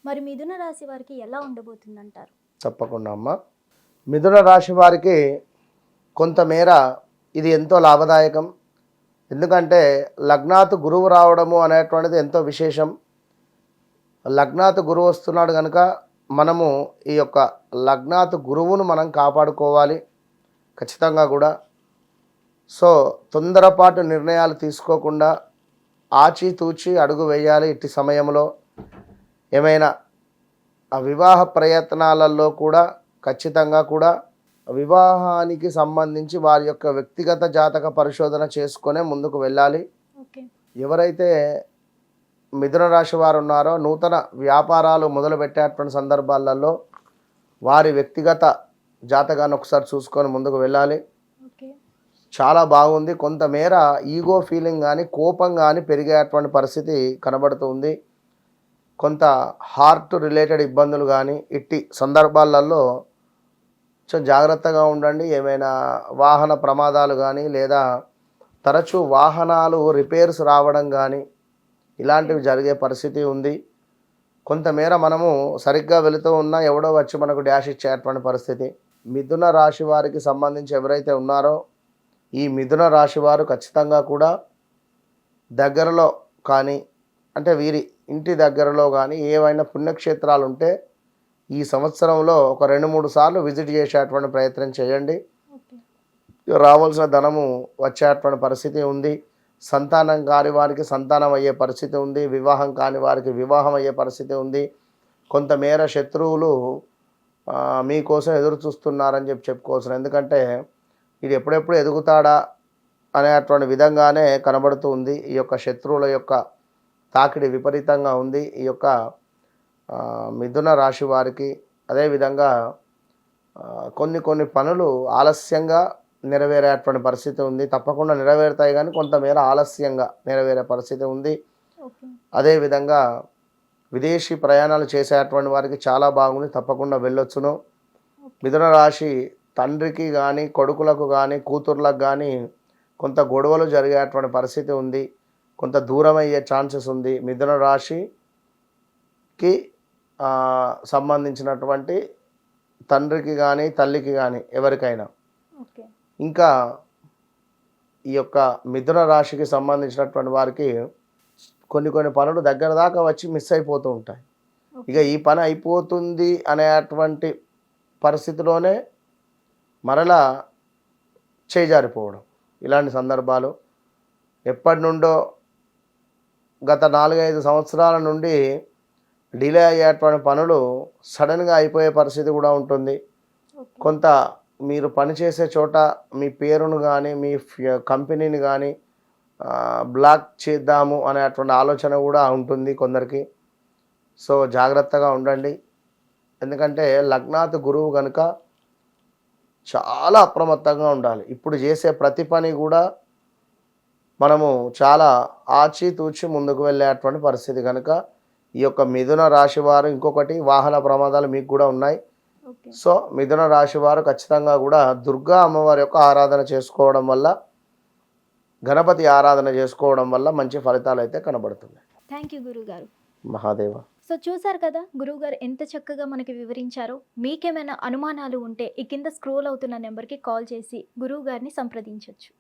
మరి మిథున రాశి వారికి ఎలా ఉండబోతుందంటారు? తప్పకుండా అమ్మ. మిథున రాశి వారికి కొంతమేర ఇది ఎంతో లాభదాయకం. ఎందుకంటే లగ్నాతు గురువు రావడము అనేటువంటిది ఎంతో విశేషం. లగ్నాతు గురువు వస్తున్నాడు కనుక మనము ఈ యొక్క లగ్నాతు గురువును మనం కాపాడుకోవాలి ఖచ్చితంగా కూడా. సో తొందరపాటు నిర్ణయాలు తీసుకోకుండా ఆచితూచి అడుగు వేయాలి. ఇట్టి సమయంలో ఏమైనా ఆ వివాహ ప్రయత్నాలలో కూడా ఖచ్చితంగా కూడా వివాహానికి సంబంధించి వారి యొక్క వ్యక్తిగత జాతక పరిశోధన చేసుకునే ముందుకు వెళ్ళాలి. ఎవరైతే మిథున రాశి వారు ఉన్నారో నూతన వ్యాపారాలు మొదలుపెట్టేటువంటి సందర్భాలలో వారి వ్యక్తిగత జాతకాన్ని ఒకసారి చూసుకొని ముందుకు వెళ్ళాలి. చాలా బాగుంది. కొంతమేర ఈగో ఫీలింగ్ కానీ కోపం కానీ పెరిగేటువంటి పరిస్థితి కనబడుతుంది. కొంత హార్ట్ రిలేటెడ్ ఇబ్బందులు కానీ ఇట్టి సందర్భాలలో కొంచెం జాగ్రత్తగా ఉండండి. ఏమైనా వాహన ప్రమాదాలు కానీ లేదా తరచూ వాహనాలు రిపేర్స్ రావడం కానీ ఇలాంటివి జరిగే పరిస్థితి ఉంది. కొంతమేర మనము సరిగ్గా వెళుతూ ఉన్నా ఎవడో వచ్చి మనకు డ్యాష్ ఇచ్చేటువంటి పరిస్థితి. మిథున రాశి వారికి సంబంధించి ఎవరైతే ఉన్నారో ఈ మిథున రాశి వారు ఖచ్చితంగా కూడా దగ్గరలో కానీ అంటే వీరి ఇంటి దగ్గరలో కానీ ఏవైనా పుణ్యక్షేత్రాలు ఉంటే ఈ సంవత్సరంలో ఒక 2-3 సార్లు విజిట్ చేసేటువంటి ప్రయత్నం చేయండి. రావాల్సిన ధనము వచ్చేటువంటి పరిస్థితి ఉంది. సంతానం కాని వారికి సంతానం అయ్యే పరిస్థితి ఉంది. వివాహం కాని వారికి వివాహం అయ్యే పరిస్థితి ఉంది. కొంతమేర శత్రువులు మీకోసం ఎదురు చూస్తున్నారని చెప్పుకోవచ్చు. ఎందుకంటే ఇది ఎప్పుడెప్పుడు ఎదుగుతాడా అనేటువంటి విధంగానే కనబడుతూ ఉంది. ఈ యొక్క శత్రువుల యొక్క తాకిడి విపరీతంగా ఉంది ఈ యొక్క మిథున రాశి వారికి. అదేవిధంగా కొన్ని పనులు ఆలస్యంగా నెరవేరేటువంటి పరిస్థితి ఉంది. తప్పకుండా నెరవేరుతాయి కానీ కొంతమేర ఆలస్యంగా నెరవేరే పరిస్థితి ఉంది. అదేవిధంగా విదేశీ ప్రయాణాలు చేసేటువంటి వారికి చాలా బాగుంది. తప్పకుండా వెళ్ళొచ్చును. మిథున రాశి తండ్రికి కానీ కొడుకులకు కానీ కూతుర్లకు కానీ కొంత గొడవలు జరిగేటువంటి పరిస్థితి ఉంది. కొంత దూరం అయ్యే ఛాన్సెస్ ఉంది. మిథున రాశికి సంబంధించినటువంటి తండ్రికి కానీ తల్లికి కానీ ఎవరికైనా. ఇంకా ఈ యొక్క మిథున రాశికి సంబంధించినటువంటి వారికి కొన్ని పనులు దగ్గర దాకా వచ్చి మిస్ అయిపోతూ ఉంటాయి. ఇక ఈ పని అయిపోతుంది అనేటువంటి పరిస్థితిలోనే మరలా చేజారిపోవడం ఇలాంటి సందర్భాలు ఎప్పటి నుండో గత 4-5 సంవత్సరాల నుండి డిలే అయ్యేటువంటి పనులు సడన్గా అయిపోయే పరిస్థితి కూడా ఉంటుంది. కొంత మీరు పనిచేసే చోట మీ పేరును కానీ మీ కంపెనీని కానీ బ్లాక్ చేద్దాము అనేటువంటి ఆలోచన కూడా ఉంటుంది కొందరికి. సో జాగ్రత్తగా ఉండండి. ఎందుకంటే లగ్నాతు గురువు కనుక చాలా అప్రమత్తంగా ఉండాలి. ఇప్పుడు చేసే ప్రతి పని కూడా మనము చాలా ఆచితూచి ముందుకు వెళ్ళేటువంటి పరిస్థితి కనుక ఈ యొక్క మిథున రాశి వారు ఇంకొకటి వాహన ప్రమాదాలు మీకు కూడా ఉన్నాయి. సో మిథున రాశి వారు ఖచ్చితంగా కూడా దుర్గా అమ్మవారి యొక్క ఆరాధన చేసుకోవడం వల్ల గణపతి ఆరాధన చేసుకోవడం వల్ల మంచి ఫలితాలు అయితే కనబడుతున్నాయి. థ్యాంక్ యూ గురుగారు. మహాదేవ. సో చూసారు కదా గురువుగారు ఎంత చక్కగా మనకి వివరించారో. మీకేమైనా అనుమానాలు ఉంటే ఈ కింద స్క్రోల్ అవుతున్న నెంబర్కి కాల్ చేసి గురువు గారిని సంప్రదించవచ్చు.